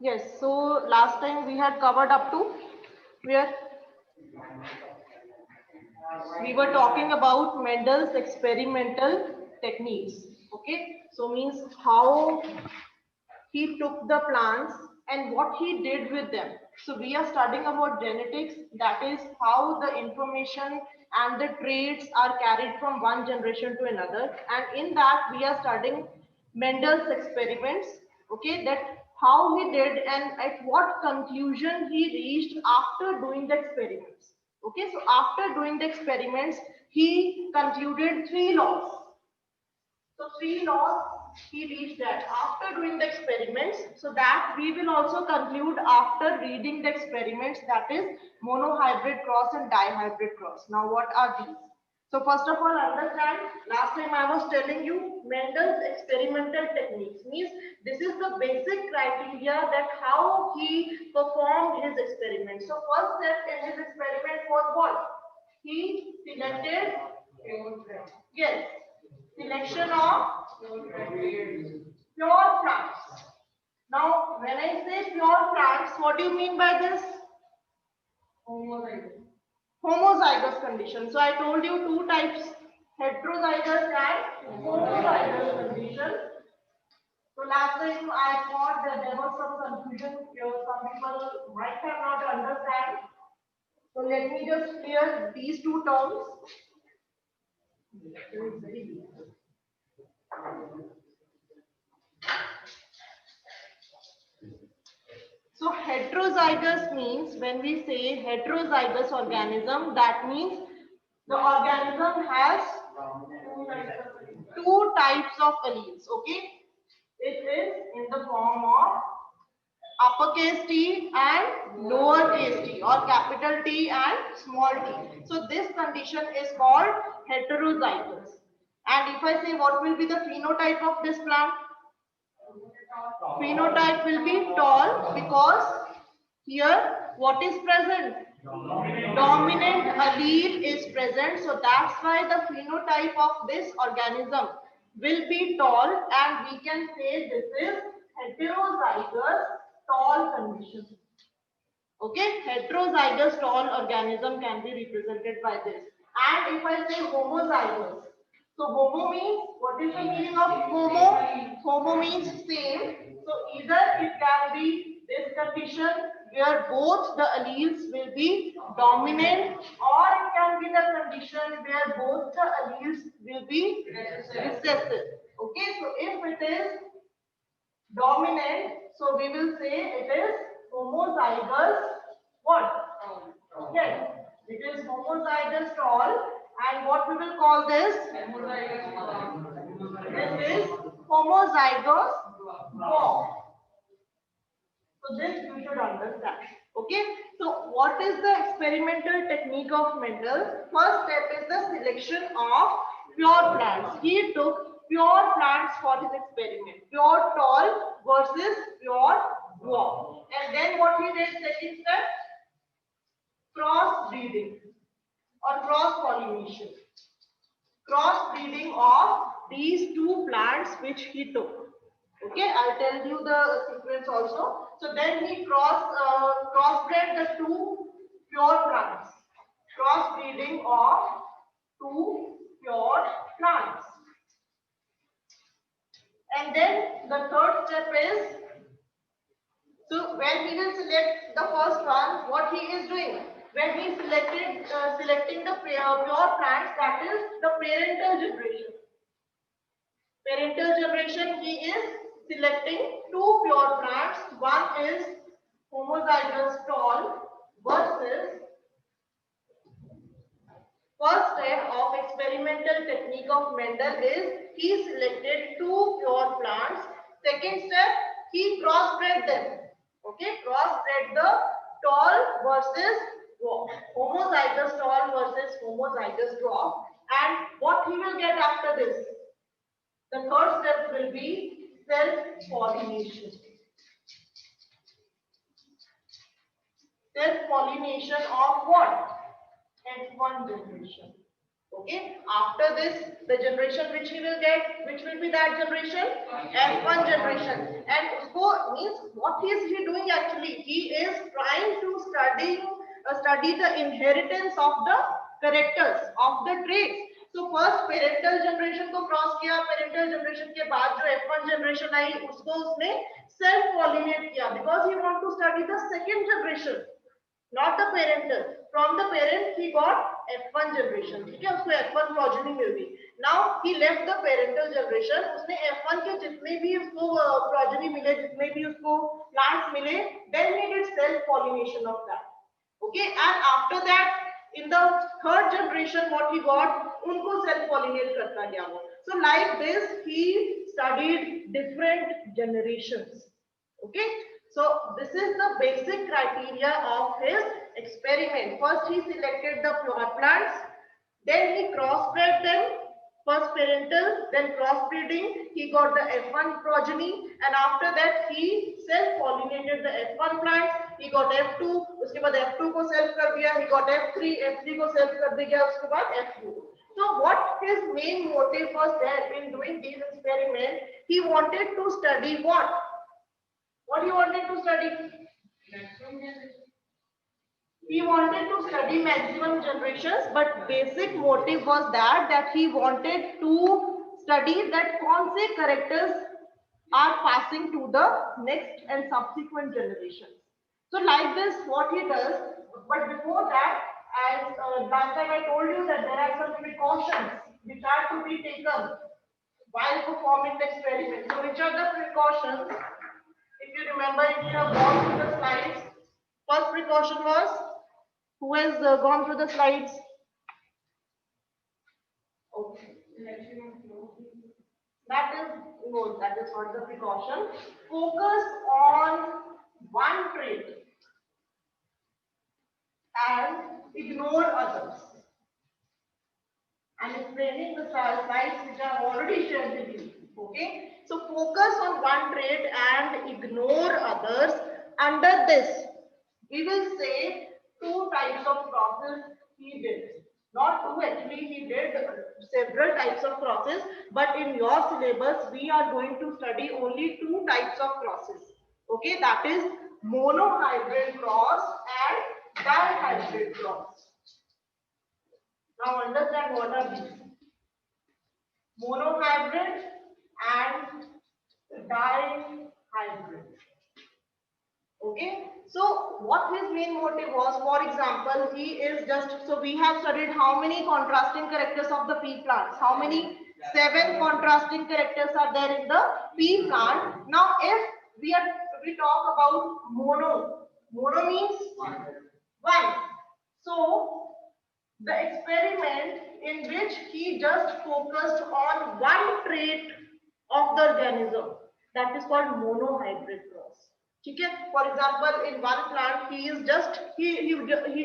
Yes, so last time we had covered up to where we were talking about Mendel's experimental techniques. Okay, so means how he took the plants and what he did with them. So we are studying about genetics, that is how the information and the traits are carried from one generation to another. And in that we are studying Mendel's experiments, okay, that how he did and at what conclusion he reached after doing the experiments. Okay, so after doing the experiments, he concluded three laws. So three laws he reached that after doing the experiments. So that we will also conclude after reading the experiments, that is monohybrid cross and dihybrid cross. Now what are these? So first of all, understand, last time I was telling you Mendel's experimental techniques means this is the basic criteria that how he performed his experiment. So first step in his experiment was what? He selected, yes, selection of pure plants. Now, when I say pure plants, what do you mean by this? Homozygous condition. So I told you two types, heterozygous and homozygous condition. So last time I thought that there was some confusion here. Some people might have not understand. So let me just clear these two terms. So heterozygous means, when we say heterozygous organism, that means the organism has two types of alleles. Okay, it is in the form of uppercase T and lowercase t, or capital T and small t. So this condition is called heterozygous. And if I say what will be the phenotype of this plant, phenotype will be tall, because here what is present? Dominant allele is present. So that's why the phenotype of this organism will be tall, and we can say this is heterozygous tall condition. Okay, heterozygous tall organism can be represented by this. And if I say homozygous, so homo means, what is the meaning of homo? Homo means same. So either it can be this condition where both the alleles will be dominant, or it can be the condition where both the alleles will be recessive. Okay, so if it is dominant, so we will say it is homozygous what? Yes, it is homozygous tall, and what we will call this? This is homozygous dwarf. So this you should understand. Okay. So what is the experimental technique of Mendel? First step is the selection of pure plants. He took pure plants for his experiment. Pure tall versus pure dwarf. And then what he did, second step, cross breeding or cross pollination. Cross breeding of these two plants which he took. Okay, I'll tell you the sequence also. So then he crossbred the two pure plants. Cross breeding of two pure plants. And then the third step is, so when he will select the first one, what he is doing? When he selecting the pure plants, that is the parental generation. Parental generation, he is selecting two pure plants. One is homozygous tall versus, first step of experimental technique of Mendel is he selected two pure plants. Second step, he crossbred them. Okay, crossbred the tall versus dwarf, homozygous tall versus homozygous dwarf. And what he will get after this? The third step will be self-pollination. Self-pollination of what? F1 generation. Okay, after this, the generation which he will get, which will be that generation? F1 generation. And usko means what is he doing actually? He is trying to study the inheritance of the characters, of the traits. So first parental generation को cross किया, parental generation के बाद जो F1 generation आई, उसको उसने self pollinate किया because he want to study the second generation, not the parental. From the parent he got F1 generation. ठीक है, उसको F1 progeny मिल गई. Now he left the parental generation. उसने F1 के जितने भी उसको progeny मिले, जितने भी उसको plants मिले, then he did self pollination of that. Okay, and after that in the third generation what he got, उनको self pollinate करता गया वो. So like this he studied different generations. Okay, so this is the basic criteria of his experiment. First he selected the plants, then he crossbred them. First parental, then crossbreeding. He got the F1 progeny, and after that he self-pollinated the F1 plants. He got F2. उसके बाद F2 को self कर दिया. He got F3. F3 को self कर दिया. उसके बाद F2. So what his main motive was there in doing these experiments? He wanted to study what? What he wanted to study? He wanted to study maximum generations, but basic motive was that he wanted to study that कौन से characters are passing to the next and subsequent generations. So like this, what he does, but before that, as last time I told you that there are some precautions which are to be taken while performing the experiment. So which are the precautions? If you remember, if you have gone through the slides, first precaution was, who has gone through the slides? Okay. That is no, that is not the precaution. Focus on one trait and ignore others. I'm explaining the slides which I have already shared with you. Okay. So focus on one trait and ignore others. Under this, we will say two types of crosses he did. Not two, actually he did several types of crosses, but in your syllabus we are going to study only two types of crosses. Okay, that is monohybrid cross and dihybrid cross. Now understand what are these? Monohybrid and dihybrid. Okay, so what his main motive was, for example, he is just, so we have studied how many contrasting characters of the pea plants. How many? 7 contrasting characters are there in the pea plant. Now if we talk about mono means one. So the experiment in which he just focused on one trait of the organism, that is called monohybrid cross. Okay? For example, in one plant, he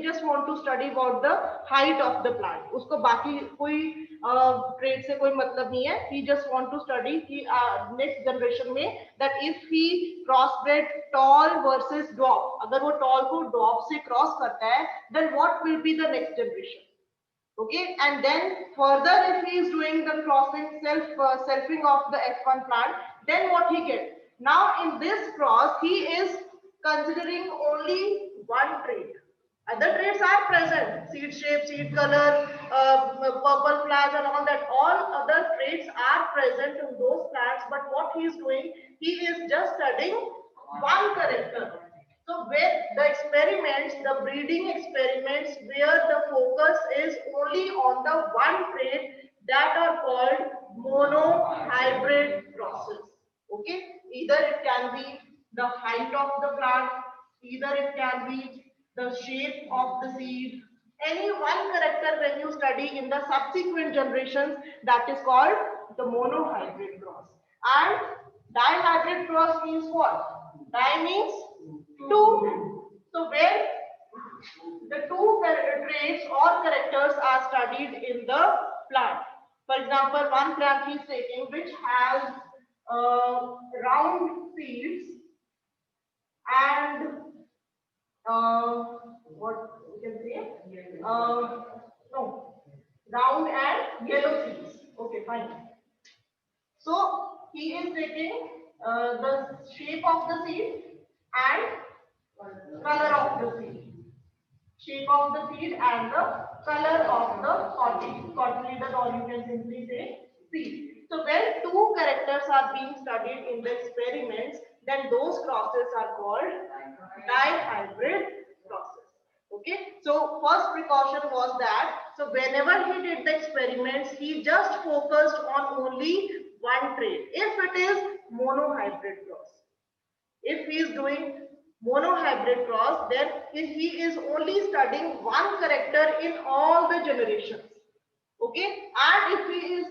just want to study about the height of the plant. उसको बाकी कोई trait से कोई मतलब नहीं है. He just want to study कि next generation में that if he crossbred tall versus dwarf, अगर वो tall को dwarf से cross करता है, then what will be the next generation? Okay, and then further if he is doing the crossing selfing of the F1 plant, then what he gets? Now in this cross he is considering only one trait. Other traits are present, seed shape, seed color, purple flowers and all that. All other traits are present in those plants, but what he is doing, he is just studying one character. So where the experiments, the breeding experiments, where the focus is only on the one trait, that are called monohybrid crosses. Okay, either it can be the height of the plant, either it can be the shape of the seed. Any one character when you study in the subsequent generations, that is called the monohybrid cross. And dihybrid cross means what? Di means two. So where the two traits or characters are studied in the plant. For example, one plant he is taking which has round seeds and what we can say? No, round and yellow seeds. Okay, fine. So he is taking the shape of the seed and color of the seed. Shape of the seed and the color of the cotyledon, or you can simply say seed. So when two characters are being studied in the experiments, then those crosses are called dihybrid crosses. Okay, so first precaution was that, so whenever he did the experiments, he just focused on only one trait. If it is monohybrid cross, if he is doing monohybrid cross, then he is only studying one character in all the generations. Okay, and if he is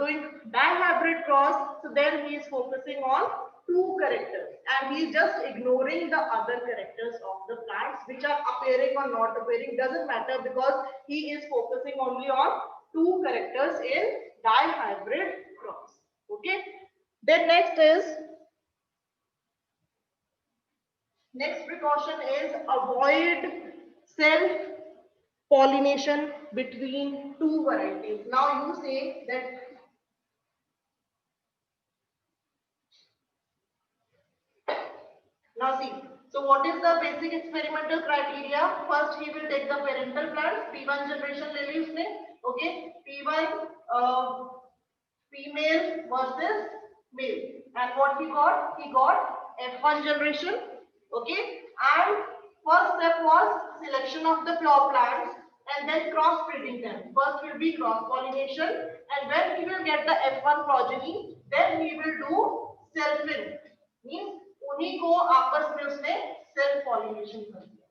doing dihybrid cross, so then he is focusing on two characters and he is just ignoring the other characters of the plants which are appearing or not appearing, doesn't matter, because he is focusing only on two characters in dihybrid cross. Okay, then next precaution is avoid self-pollination between two varieties. Now you say that, now see, so what is the basic experimental criteria? First he will take the parental plants, P1 generation ले ली उसने, okay, P1 female versus male, and what he got? He got F1 generation, okay, and first step was selection of the flower plants and then cross breeding them. First will be cross pollination, and when he will get the F1 progeny, then he will do self-in, means उन्हीं को आपस में उसने self pollination कर दिया.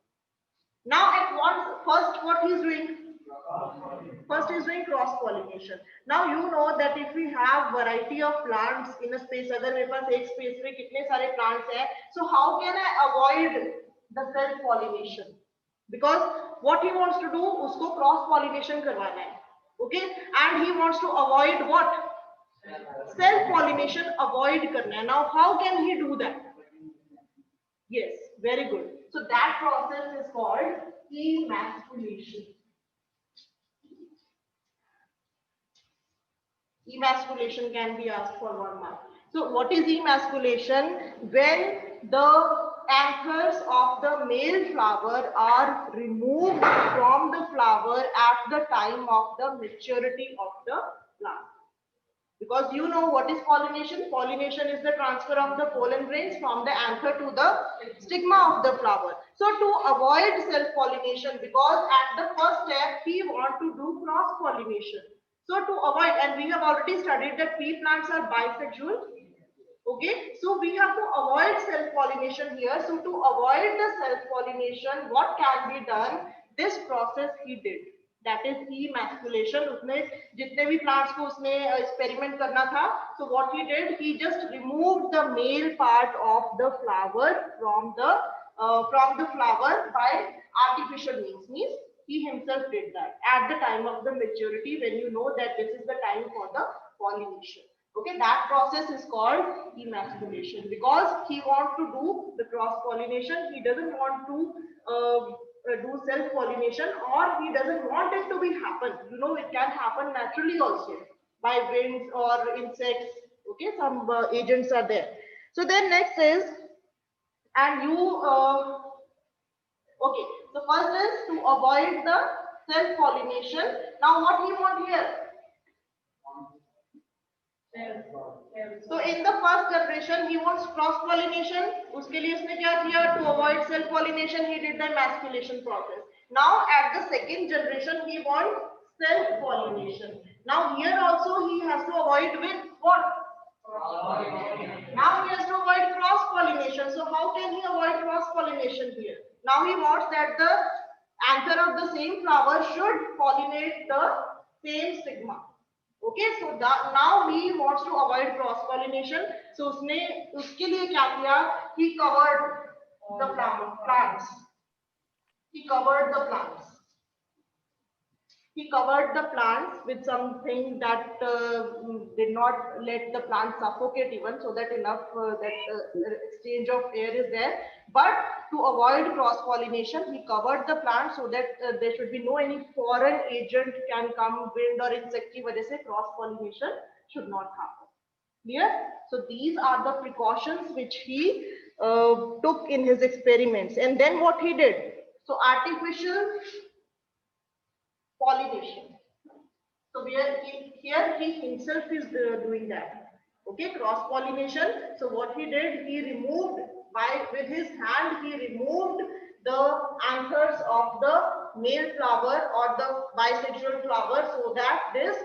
Now at once, first what he is doing? First is doing cross pollination. Now you know that if we have variety of plants in a space, अगर मेरे पास एक space में कितने सारे plants हैं, so how can I avoid the self pollination? Because what he wants to do, उसको cross pollination करवाना है, okay? And he wants to avoid what? Self pollination avoid करना है. Now how can he do that? Yes, very good. So that process is called emasculation. Emasculation can be asked for 1 mark. So what is emasculation? When the anthers of the male flower are removed from the flower at the time of the maturity of the plant. Because you know what is pollination? Pollination is the transfer of the pollen grains from the anther to the stigma of the flower. So to avoid self-pollination, because at the first step, we want to do cross-pollination. So to avoid, and we have already studied that pea plants are bisexual. Okay, so we have to avoid self-pollination here. So to avoid the self-pollination, what can be done? This process he did. That is emasculation. उसने जितने भी plants को उसने experiment करना था, so what he did, he just removed the male part of the flower from the flower by artificial means he himself did that at the time of the maturity, when you know that this is the time for the pollination. Okay, that process is called emasculation, because he wants to do the cross pollination. He doesn't want to do self pollination, or he doesn't want it to be happen. You know, it can happen naturally also by winds or insects. Okay, some agents are there. So then next is, and you okay, so first is to avoid the self pollination. Now what we want here? So in the first generation he wants cross pollination. उसके लिए उसने क्या किया? To avoid self pollination, he did the emasculation process. Now at the second generation he wants self pollination. Now here also he has to avoid with what? Now he has to avoid cross pollination. So how can he avoid cross pollination here? Now he wants that the anther of the same flower should pollinate the same stigma. Okay, so now he wants to avoid cross pollination. So उसने उसके लिए क्या किया? He covered the plants. He covered the plants. He covered the plants with something that did not let the plants suffocate even, so that enough exchange of air is there. But to avoid cross pollination, he covered the plant so that there should be no any foreign agent can come, wind or insect ki wajah se cross pollination should not happen. Clear? So these are the precautions which he took in his experiments. And then what he did? So artificial pollination. So here he himself is doing that. Okay, cross pollination. So what he did, he removed with his hand, he removed the anthers of the male flower or the bisexual flower so that this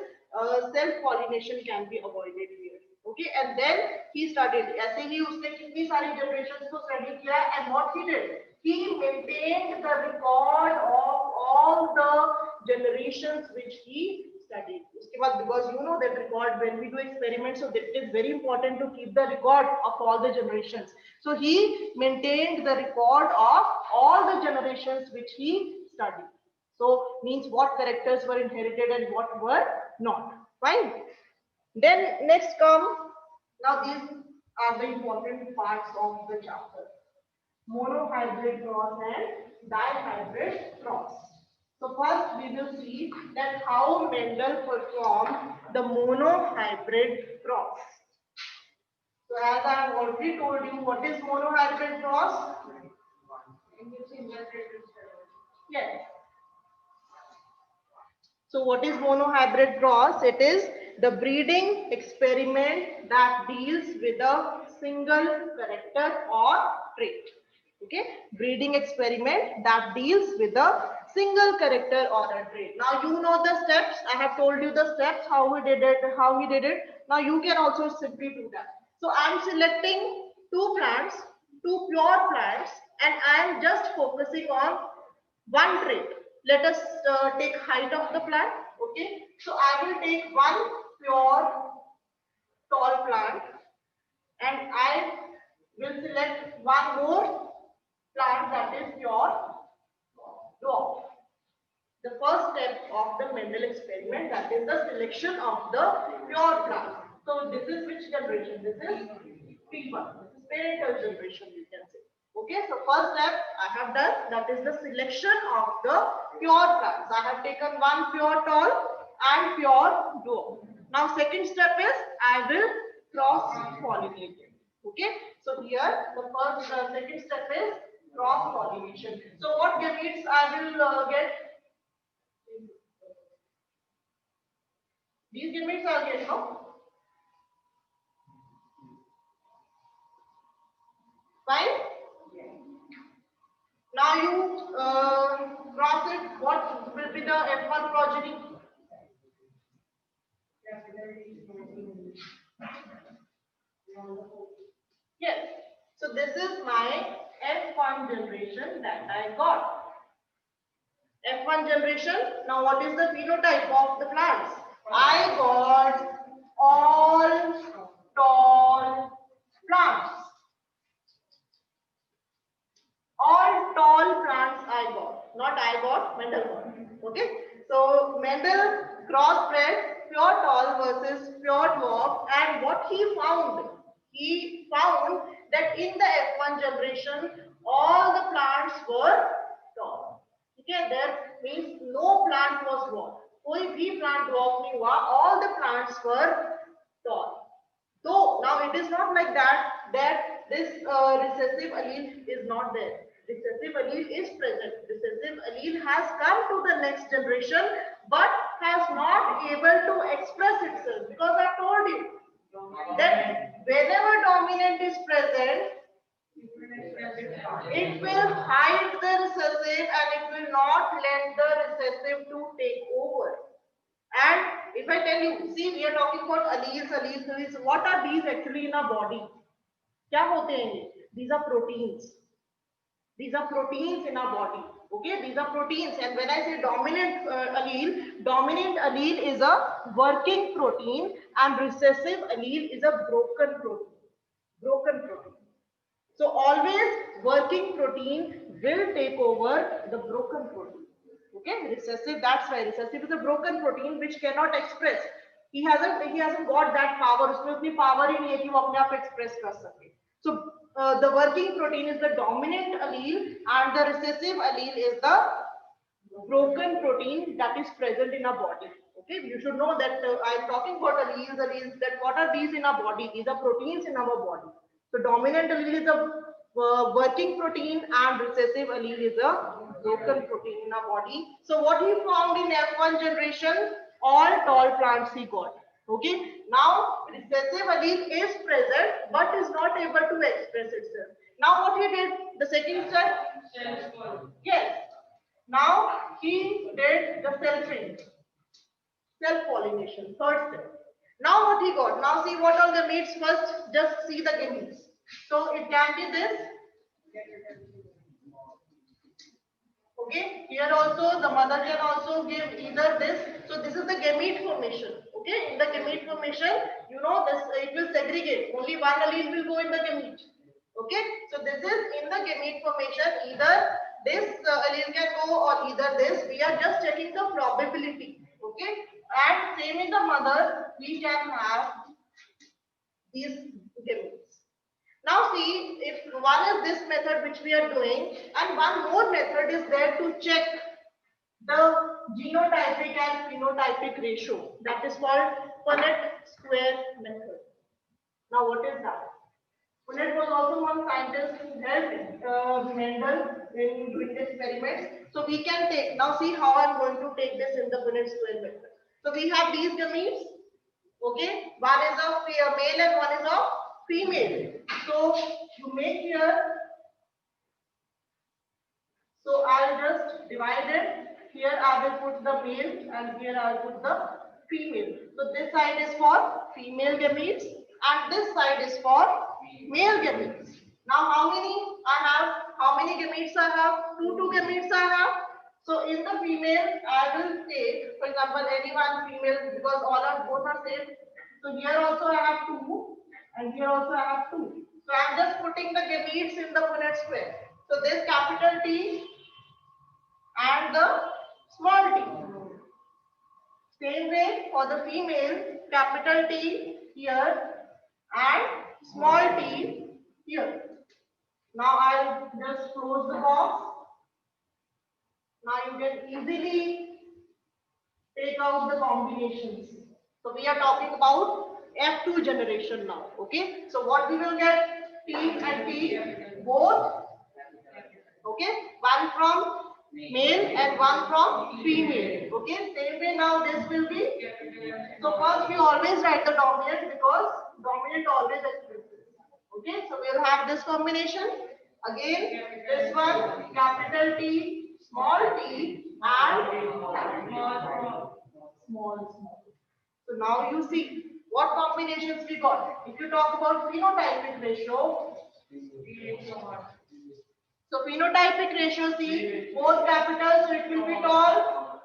self pollination can be avoided here. Okay, and then he studied. ऐसे ही उसने कितनी सारी generations को study किया, and what he did, he maintained the record of all the generations which he studied. उसके बाद, because you know that record when we do experiments, so it is very important to keep the record of all the generations. So he maintained the record of all the generations which he studied. So means what characters were inherited and what were not. Fine. Then next come, now these are the important parts of the chapter: monohybrid cross and dihybrid cross. So first we will see that how Mendel performed the monohybrid cross. So as I have already told you, what is monohybrid cross? Yes. So what is monohybrid cross? It is the breeding experiment that deals with a single character or trait. Okay, breeding experiment that deals with a single character or a trait. Now you know the steps. I have told you the steps, how he did it. Now you can also simply do that. So I am selecting two plants, two pure plants, and I am just focusing on one trait. Let us take height of the plant. Okay, so I will take one pure tall plant, and I will select one more plant that is pure dwarf. The first step of the Mendel experiment, that is the selection of the pure plant. So this is which generation? This is P1. This is parental generation, you can say. Okay, so first step I have done, that is the selection of the pure plants. I have taken one pure tall and pure dwarf. Now second step is I will cross pollinate it. Okay, so here the second step is cross pollination. So what gametes I will get? These gametes are get, no? Fine. Now you cross it. What will be the F1 progeny? Yes. So this is my F1 generation that I got. F1 generation. Now what is the phenotype of the plants? I got all tall plants. All tall plants I got. Not I got, Mendel got. Okay. So Mendel crossbred pure tall versus pure dwarf, and what he found that in the F1 generation all the plants were tall. Okay, there means no plant was dwarf. कोई भी plant dwarf नहीं हुआ. All the plants were tall. So now it is not like that this recessive allele is not there. Recessive allele is present. Recessive allele has come to the next generation but has not able to express itself, because I told you that whenever dominant is present, it will hide the recessive and it will not let the recessive to take over. And if I tell you, see, we are talking about alleles. What are these actually in our body? क्या होते हैं ये? These are proteins. These are proteins in our body. Okay, these are proteins. And when I say dominant allele is a working protein, and recessive allele is a broken protein. So always working protein will take over the broken protein. Okay, recessive, that's why recessive is a broken protein which cannot express. He hasn't got that power. उसमें उतनी power ही नहीं है कि वो अपने आप express कर सके. So the working protein is the dominant allele and the recessive allele is the broken protein that is present in our body. Okay, you should know that I am talking about alleles, that what are these in our body? These are proteins in our body. So dominant allele is a working protein and recessive allele is a broken protein in our body. So what he found in F1 generation, all tall plants he got. Okay, now recessive allele is present but is not able to express itself. Now what he did, the second step, yes, now he did the self-pollination, third step. Now what he got? Now see what all gametes first, just see the gametes. So it can be this. Okay, here also the mother can also give either this. So this is the gamete formation. Okay, in the gamete formation, you know this it will segregate. Only one allele will go in the gamete. Okay, so this is in the gamete formation. Either this allele can go or either this. We are just checking the probability. Okay, and same in the mother, we can have these gametes. Now see, if one is this method which we are doing, and one more method is there to check the genotypic and phenotypic ratio. That is called Punnett square method. Now what is that? Punnett was also one scientist who helped Mendel in doing the experiments. So we can take, now see how I am going to take this in the Punnett square method. So we have these gametes. Okay, one is of male and one is of female. So you make here, so I'll just divide it. Here I will put the male and here I'll put the female. So this side is for female gametes and this side is for male gametes. Now how many I have? How many gametes I have? Two gametes I have. So in the female, I will take, for example, any one female because both are same. So here also I have 2 and here also I have 2. So I am just putting the gametes in the Punnett square. So this capital T and the small t. Same way for the female, capital T here and small t here. Now I'll just close the box. Now you can easily take out the combinations. So we are talking about F2 generation now. Okay. So what we will get? T and T both. Okay. One from male and one from female. Okay. Same way now this will be. So first we always write the dominant because dominant always expresses. Okay. So we will have this combination. Again, this one capital T, small t and small. So now you see what combinations we got. If you talk about phenotypic ratio, so phenotypic ratio, see both capitals, so it will be tall.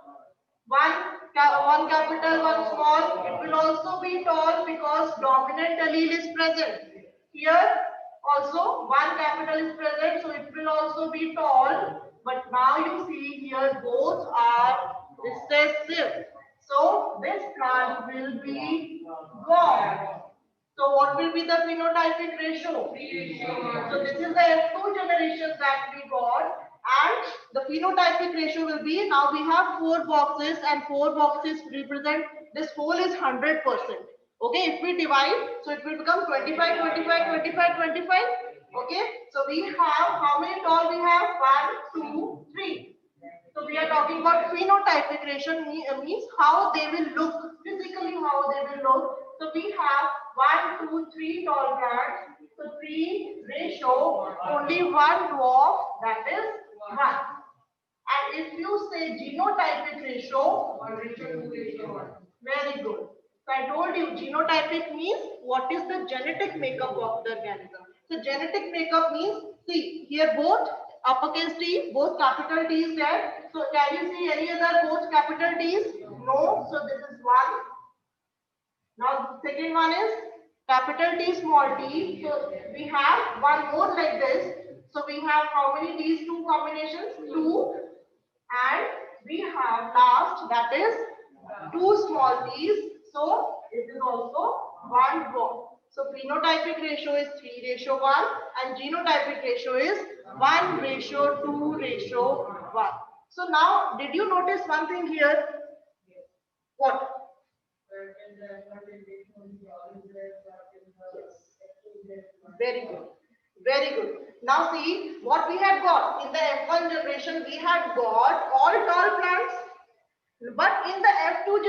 One capital, one small. It will also be tall because dominant allele is present. Here also one capital is present, so it will also be tall. But now you see here both are recessive. So this plant will be dwarf. So what will be the phenotypic ratio? So this is the F2 generation that we got. And the phenotypic ratio will be, now we have 4 boxes and 4 boxes represent, this whole is 100%. Okay, if we divide, so it will become 25, 25, 25, 25. Okay, so we have, how many tall we have? 1, 2, 3. So we are talking about phenotypic ratio means how they will look, physically how they will look. So we have 1, 2, 3 tall plants. So 3 ratio, only one dwarf, that is 1. And if you say genotypic ratio, very good. So I told you genotypic means what is the genetic makeup of the organism. So genetic makeup means, see here both uppercase T, both capital T is there. So can you see any other both capital T's? No. So this is 1. Now second one is capital T small t. So we have one more like this. So we have how many these two combinations? 2 and we have last, that is two small t's. So it is also one dwarf. So phenotypic ratio is 3:1 and genotypic ratio is 1:2:1. So now, did you notice one thing here? What? Very good. Very good. Now see what we had got. In the F1 generation, we had got all tall plants. But in the F2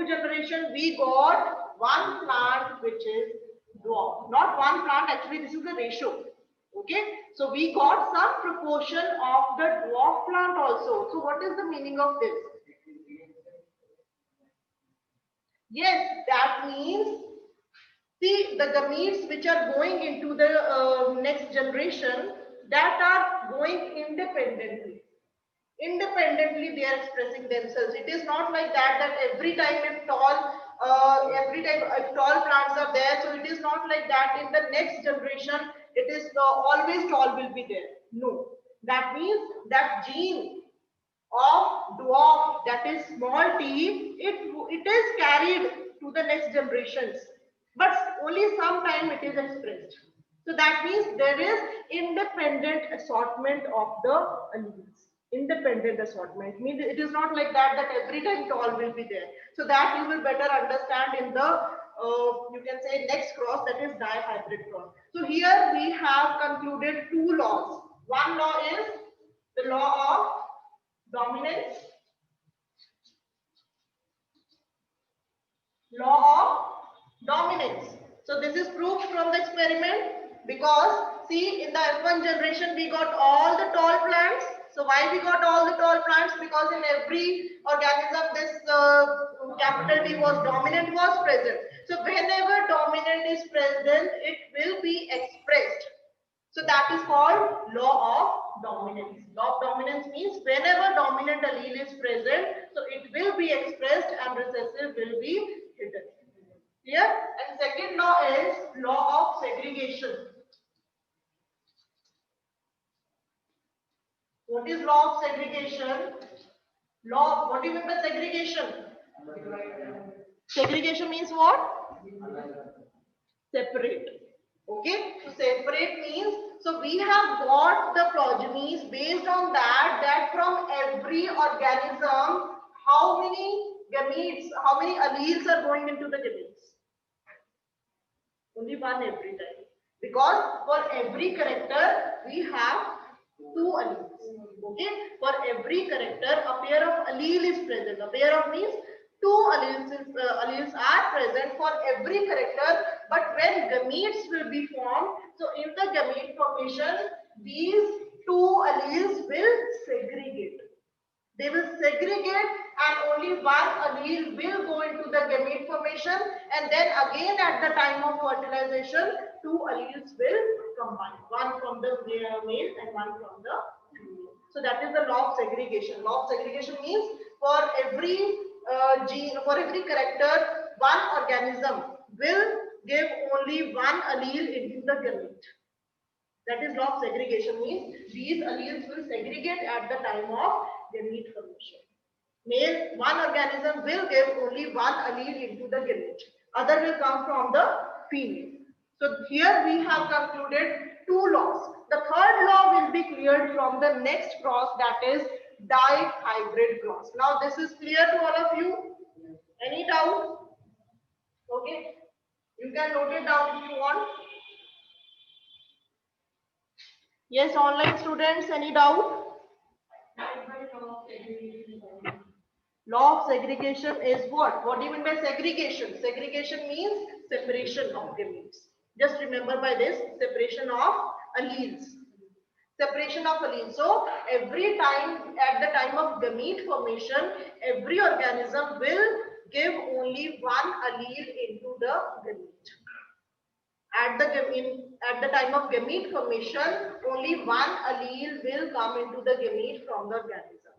generation, we got one plant which is dwarf. Not one plant, actually this is the ratio. Okay. So we got some proportion of the dwarf plant also. So what is the meaning of this? Yes, that means, see, the gametes which are going into the next generation, that are going independently. Independently, they are expressing themselves. It is not like that every time if tall plants are there, so it is not like that in the next generation, it is always tall will be there. No, that means that gene of dwarf, that is small t, it is carried to the next generations, but only sometime it is expressed. So that means there is independent assortment of the alleles. Independent assortment means it is not like that every time tall will be there. So that you will better understand in the you can say next cross, that is dihybrid cross. So here we have concluded two laws. One law is the law of dominance, law of dominance. So this is proved from the experiment, because see, in the F1 generation we got all the tall plants. So why we got all the tall plants? Because in every organism this capital D was dominant was present. So whenever dominant is present, it will be expressed. So that is called law of dominance. Law of dominance means whenever dominant allele is present, so it will be expressed and recessive will be hidden. Clear? And second law is law of segregation. What is law of segregation? What do you mean by segregation? Segregation means what? Separate. Okay, so separate means, so we have got the progenies based on that from every organism, how many gametes, how many alleles are going into the gametes? Only one every time. Because for every character, we have two alleles. Okay, for every character, a pair of allele is present. A pair of means two alleles are present for every character, but when gametes will be formed, so in the gamete formation, these two alleles will segregate. They will segregate and only one allele will go into the gamete formation, and then again at the time of fertilization, two alleles will combine. One from the male and one from the female. So that is the law of segregation. Law of segregation means for every gene, for every character, one organism will give only one allele into the gamete. That is law of segregation means these alleles will segregate at the time of gamete formation. Male, one organism will give only one allele into the gamete. Other will come from the female. So here we have concluded two laws. The third law will be cleared from the next cross, that is dihybrid cross. Now this is clear to all of you? Any doubt? Okay. You can note it down if you want. Yes, online students, any doubt? Law of segregation is what? What do you mean by segregation? Segregation means separation of gametes. Just remember by this, separation of alleles. Separation of alleles. So every time, at the time of gamete formation, every organism will give only one allele into the gamete. At the time of gamete formation, only one allele will come into the gamete from the organism.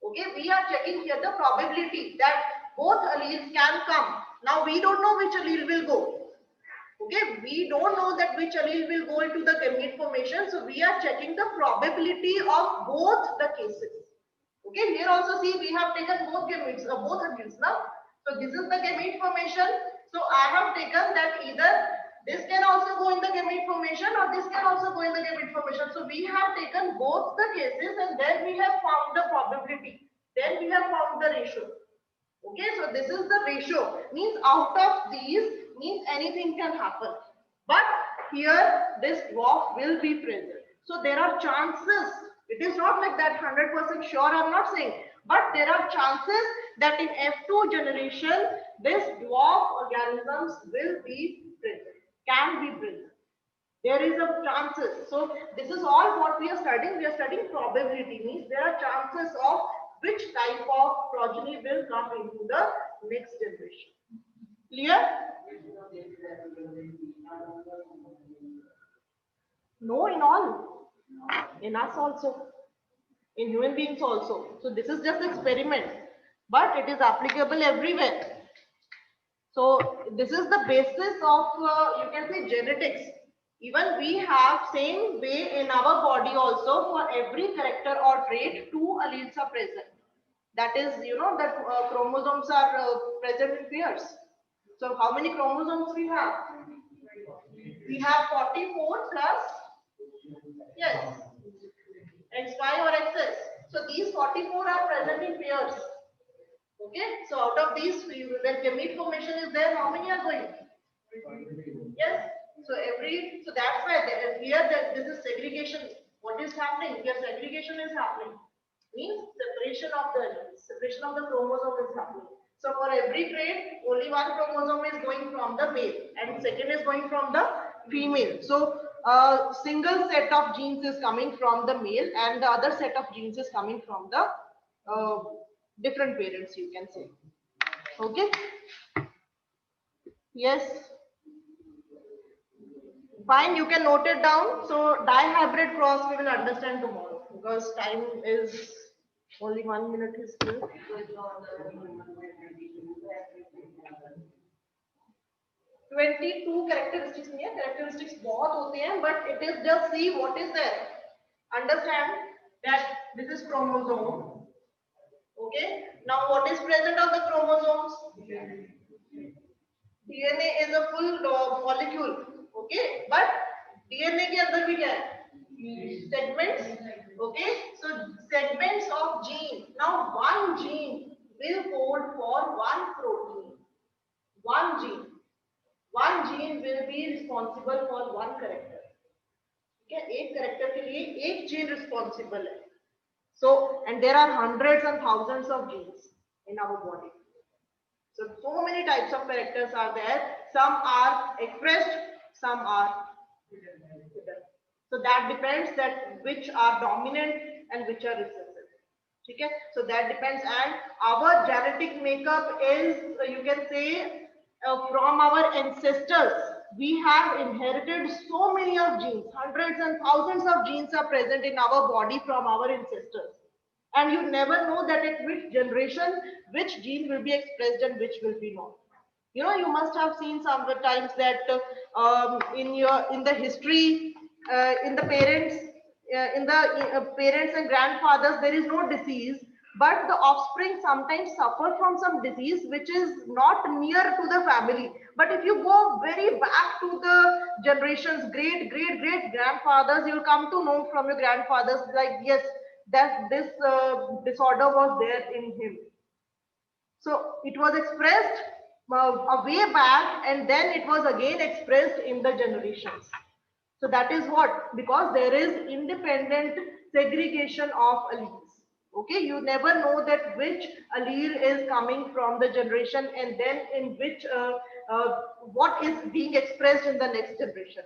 Okay, we are checking here the probability that both alleles can come. Now we don't know which allele will go. Okay, we don't know that which allele will go into the gamete formation. So we are checking the probability of both the cases. Okay, here also see we have taken both gametes, both alleles now. So this is the gamete formation. So I have taken that either this can also go in the gamete formation or this can also go in the gamete formation. So we have taken both the cases and then we have found the probability. Then we have found the ratio. Okay, so this is the ratio. Means out of these, means anything can happen. But here this dwarf will be present. So there are chances. It is not like that 100% sure, I'm not saying. But there are chances that in F2 generation, this dwarf organisms will be present, can be present. There is a chances. So this is all what we are studying. We are studying probability, means there are chances of which type of progeny will come into the next generation. Clear? No, in all. In us also. In human beings also. So this is just experiment. But it is applicable everywhere. So this is the basis of, you can say, genetics. Even we have same way in our body also. For every character or trait, two alleles are present. That is, you know, that chromosomes are present in pairs. So how many chromosomes we have? We have 44 plus, yes, XY or XS. So these 44 are present in pairs. Okay, so out of these, when gamete formation is there, how many are going? Yes. So that's why here that this is segregation. What is happening? Here segregation is happening. Means separation of the chromosome is happening. So for every trait, only one chromosome is going from the male and second is going from the female. So a single set of genes is coming from the male and the other set of genes is coming from the different parents, you can say. Okay. Yes. Fine, you can note it down. So dihybrid cross we will understand tomorrow because time is only 1 minute is still. 22 characteristics नहीं है, characteristics बहुत होते हैं, but it is just see what is there. Understand that this is chromosome. Okay. Now what is present on the chromosomes? DNA is a full molecule. Okay, but DNA के अंदर भी क्या है? Segments. Okay, so segments of gene. Now one gene will code for one protein. One gene. One gene will be responsible for one character. Okay, एक character के लिए एक gene responsible है. So, and there are hundreds and thousands of genes in our body. So many types of characters are there. Some are expressed, some are hidden. So that depends that which are dominant and which are recessive. Okay? So that depends, and our genetic makeup is, you can say, from our ancestors. We have inherited so many of genes. Hundreds and thousands of genes are present in our body from our ancestors. And you never know that at which generation, which gene will be expressed and which will be not. You know, you must have seen sometimes that in the history, in the parents, parents and grandfathers, there is no disease, but the offspring sometimes suffer from some disease which is not near to the family. But if you go very back to the generations, great grandfathers, you will come to know from your grandfathers like, yes, that this disorder was there in him. So it was expressed a way back and then it was again expressed in the generations. So that is what, because there is independent segregation of alleles. Okay, you never know that which allele is coming from the generation and then in which what is being expressed in the next generation.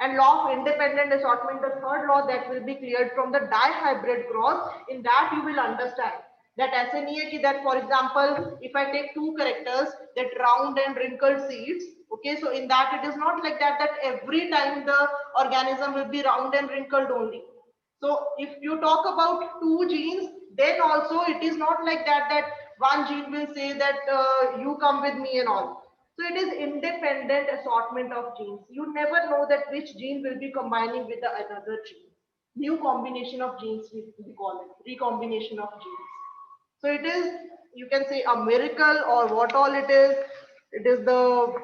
And law of independent assortment, the third law that will be cleared from the dihybrid cross. In that you will understand that ऐसे नहीं है कि that, for example, if I take two characters, that round and wrinkled seeds, okay, so in that it is not like that every time the organism will be round and wrinkled only. So if you talk about two genes, then also it is not like that one gene will say that you come with me and all. So it is independent assortment of genes. You never know that which gene will be combining with the another gene. New combination of genes, we call it, recombination of genes. So it is, you can say, a miracle or what all it is. It is the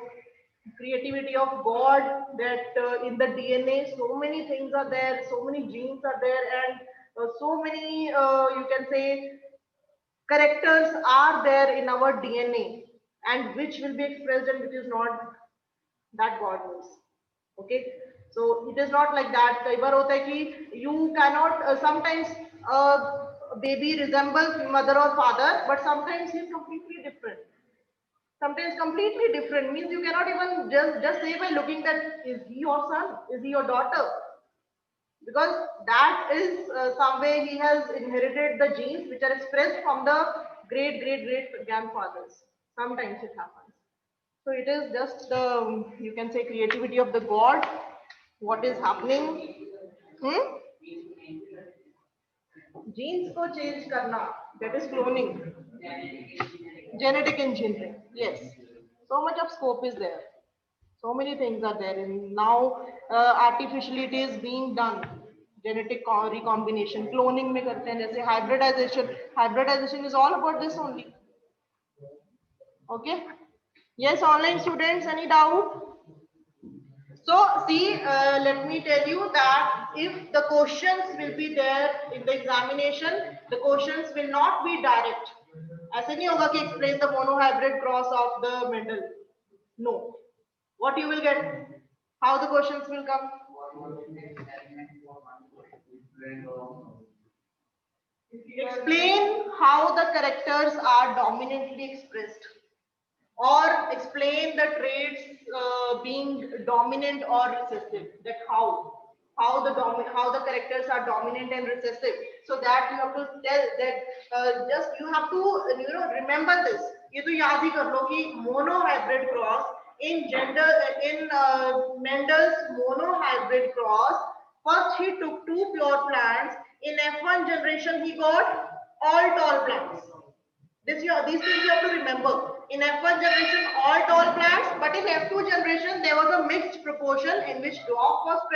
creativity of God that in the DNA, so many things are there, so many genes are there, and so many, you can say, characters are there in our DNA, and which will be expressed and which is not, that God knows. Okay, so it is not like that. कई बार होता है कि you cannot sometimes baby resembles mother or father, but sometimes he is completely different. Sometimes completely different means you cannot even just say by looking that is he your son, is he your daughter, because that is some way he has inherited the genes which are expressed from the great grandfathers. Sometimes it happens. So it is just the, you can say, creativity of the God. What is happening? Hmm? Genes ko change karna, that is cloning. Genetic engineering. Yes. So much of scope is there. So many things are there, and now artificially it is being done. Genetic recombination, cloning में करते हैं जैसे hybridization. Hybridization is all about this only. Okay. Yes, online students, any doubt? So see, let me tell you that if the questions will be there in the examination, the questions will not be direct. ऐसे नहीं होगा कि explain the monohybrid cross of the Mendel. No. What you will get? How the questions will come? Explain how the characters are dominantly expressed, or explain the traits being dominant or recessive. That how the characters are dominant and recessive. So that you have to tell that just you have to remember this. ये तो याद ही कर लो कि monohybrid cross in gender in Mendel's monohybrid cross. First he took two pure plants. In F1 generation he got all tall plants. These things you have to remember. In F1 generation, all tall plants, but in F2 generation, there was a mixed proportion in which dwarf was present.